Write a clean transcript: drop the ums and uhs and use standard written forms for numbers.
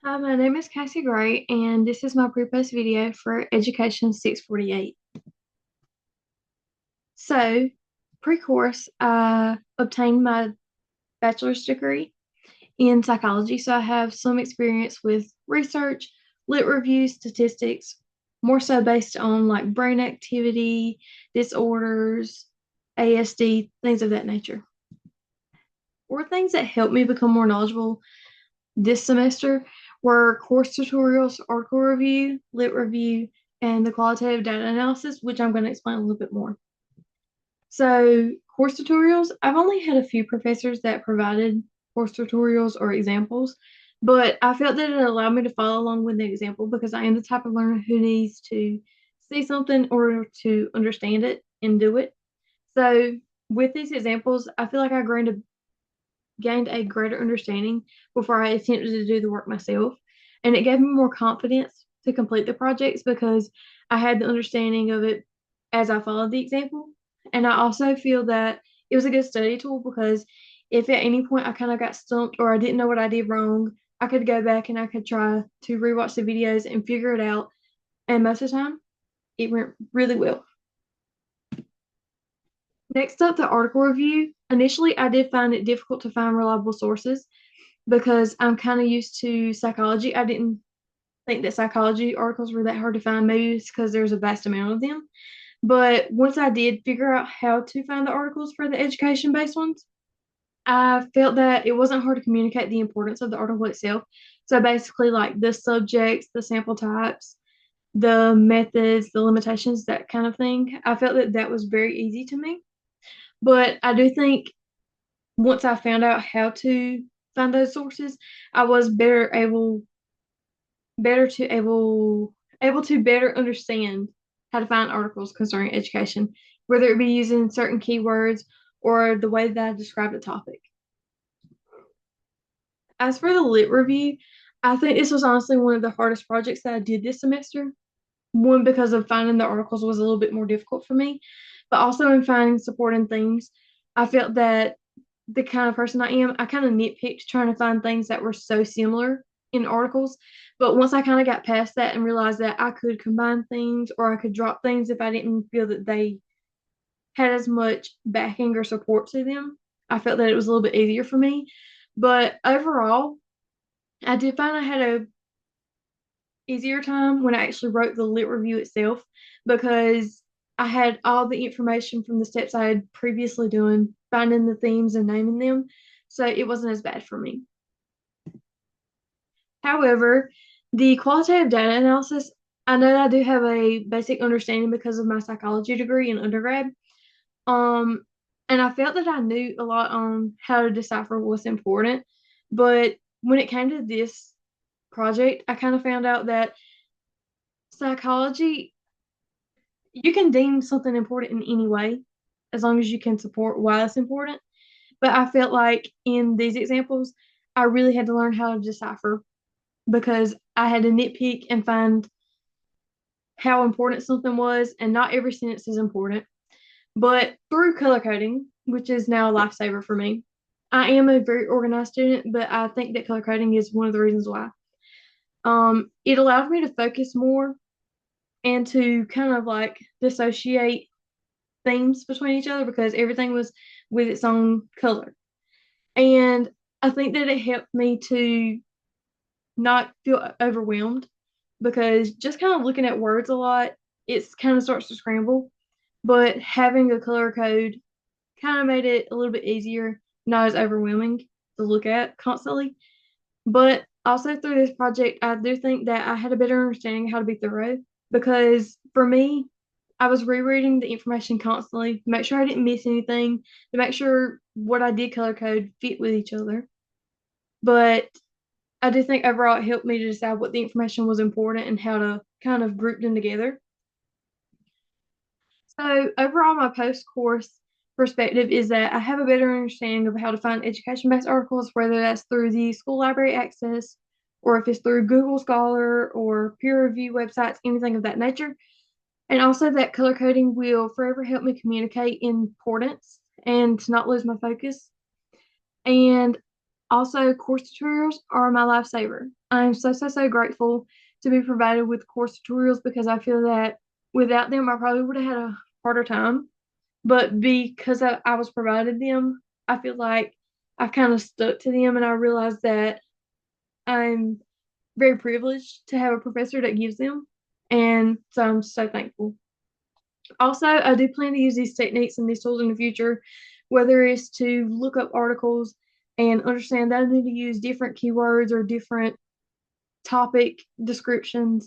Hi, my name is Cassie Gray, and this is my pre-post video for Education 648. So, pre-course, I obtained my bachelor's degree in psychology, so I have some experience with research, lit review, statistics, more so based on like brain activity, disorders, ASD, things of that nature. Or things that helped me become more knowledgeable this semester were course tutorials, article review, lit review, and the qualitative data analysis, which I'm going to explain a little bit more. So, course tutorials, I've only had a few professors that provided course tutorials or examples, but I felt that it allowed me to follow along with the example because I am the type of learner who needs to see something in order to understand it and do it. So, with these examples, I feel like I gained a greater understanding before I attempted to do the work myself. And it gave me more confidence to complete the projects because I had the understanding of it as I followed the example. And I also feel that it was a good study tool because if at any point I kind of got stumped or I didn't know what I did wrong, I could go back and I could try to rewatch the videos and figure it out. And most of the time, it went really well. Next up, the article review. Initially, I did find it difficult to find reliable sources because I'm kind of used to psychology. I didn't think that psychology articles were that hard to find. Maybe it's because there's a vast amount of them. But once I did figure out how to find the articles for the education based ones, I felt that it wasn't hard to communicate the importance of the article itself. So basically, like the subjects, the sample types, the methods, the limitations, that kind of thing. I felt that that was very easy to me. But I do think once I found out how to find those sources, I was better to able to better understand how to find articles concerning education, whether it be using certain keywords or the way that I describe the topic. As for the lit review, I think this was honestly one of the hardest projects that I did this semester. One, because of finding the articles was a little bit more difficult for me, but also in finding supporting themes, I felt that the kind of person I am, I kind of nitpicked trying to find things that were so similar in articles. But once I kind of got past that and realized that I could combine things or I could drop things if I didn't feel that they had as much backing or support to them, I felt that it was a little bit easier for me. But overall, I did find I had a easier time when I actually wrote the lit review itself because I had all the information from the steps I had previously done, finding the themes and naming them. So it wasn't as bad for me. However, the qualitative data analysis, I know I do have a basic understanding because of my psychology degree in undergrad. Um, and I felt that I knew a lot on how to decipher what's important. But when it came to this project, I kind of found out that psychology, you can deem something important in any way as long as you can support why it's important. But I felt like in these examples, I really had to learn how to decipher because I had to nitpick and find how important something was, and not every sentence is important. But through color coding, which is now a lifesaver for me, I am a very organized student, but I think that color coding is one of the reasons why. It allowed me to focus more and to kind of like dissociate themes between each other because everything was with its own color. And I think that it helped me to not feel overwhelmed because just kind of looking at words a lot, it's kind of starts to scramble. But having a color code kind of made it a little bit easier, not as overwhelming to look at constantly. But also through this project, I do think that I had a better understanding of how to be thorough because for me, I was rereading the information constantly to make sure I didn't miss anything, to make sure what I did color code fit with each other. But I do think overall it helped me to decide what the information was important and how to kind of group them together. So overall, my post-course perspective is that I have a better understanding of how to find education-based articles, whether that's through the school library access or if it's through Google Scholar or peer review websites, anything of that nature. And also that color coding will forever help me communicate importance and to not lose my focus. And Also, course tutorials are my lifesaver. I'm so grateful to be provided with course tutorials because I feel that without them, I probably would have had a harder time. But because I was provided them, I feel like I've kind of stuck to them and I realized that I'm very privileged to have a professor that gives them. And so I'm so thankful. Also, I do plan to use these techniques and these tools in the future, whether it's to look up articles and understand that I need to use different keywords or different topic descriptions